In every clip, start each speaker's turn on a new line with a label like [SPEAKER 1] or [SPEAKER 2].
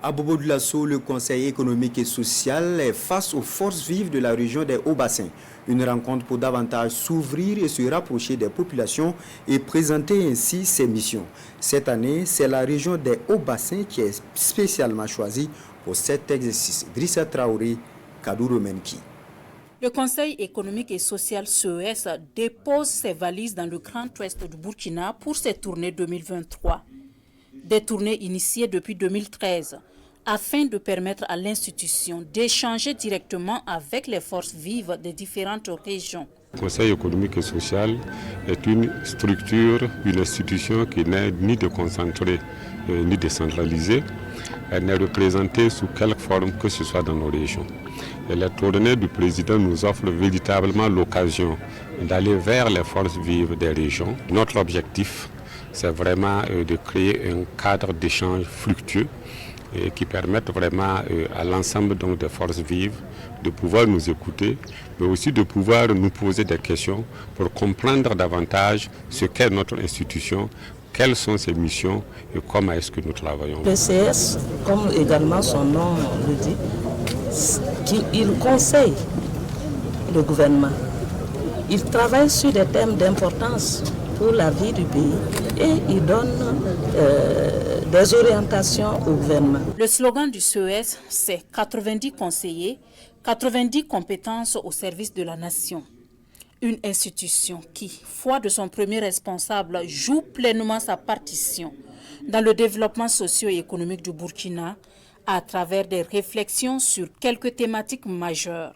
[SPEAKER 1] À Bobo de Lasso, le Conseil économique et social est face aux forces vives de la région des Hauts-Bassins. Une rencontre pour davantage s'ouvrir et se rapprocher des populations et présenter ainsi ses missions. Cette année, c'est la région des Hauts-Bassins qui est spécialement choisie pour cet exercice. Drissa Traoré, Kadouro Menki.
[SPEAKER 2] Le Conseil économique et social CES dépose ses valises dans le Grand Ouest du Burkina pour ses tournées 2023. Des tournées initiées depuis 2013 afin de permettre à l'institution d'échanger directement avec les forces vives des différentes régions.
[SPEAKER 3] Le Conseil économique et social est une structure, une institution qui n'est ni déconcentrée ni décentralisée. Elle n'est représentée sous quelque forme que ce soit dans nos régions. Et les tournées du président nous offrent véritablement l'occasion d'aller vers les forces vives des régions. Notre objectif, c'est vraiment de créer un cadre d'échange fructueux et qui permette vraiment à l'ensemble des forces vives de pouvoir nous écouter, mais aussi de pouvoir nous poser des questions pour comprendre davantage ce qu'est notre institution, quelles sont ses missions et comment est-ce que nous travaillons.
[SPEAKER 4] Le CS, comme également son nom le dit, il conseille le gouvernement. Il travaille sur des thèmes d'importance pour la vie du pays et il donne des orientations au gouvernement.
[SPEAKER 2] Le slogan du CES, c'est 90 conseillers, 90 compétences au service de la nation. Une institution qui, foi de son premier responsable, joue pleinement sa partition dans le développement socio-économique du Burkina à travers des réflexions sur quelques thématiques majeures.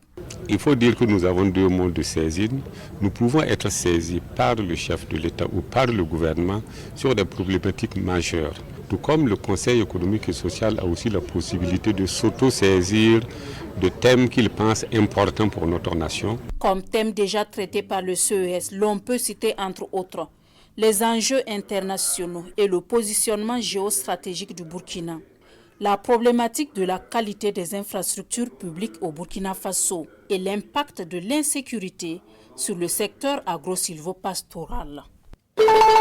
[SPEAKER 3] Il faut dire que nous avons deux modes de saisine. Nous pouvons être saisis par le chef de l'État ou par le gouvernement sur des problématiques majeures. Tout comme le Conseil économique et social a aussi la possibilité de s'auto-saisir de thèmes qu'il pense importants pour notre nation.
[SPEAKER 2] Comme thème déjà traité par le CES, l'on peut citer entre autres les enjeux internationaux et le positionnement géostratégique du Burkina, la problématique de la qualité des infrastructures publiques au Burkina Faso et l'impact de l'insécurité sur le secteur agro-sylvo-pastoral.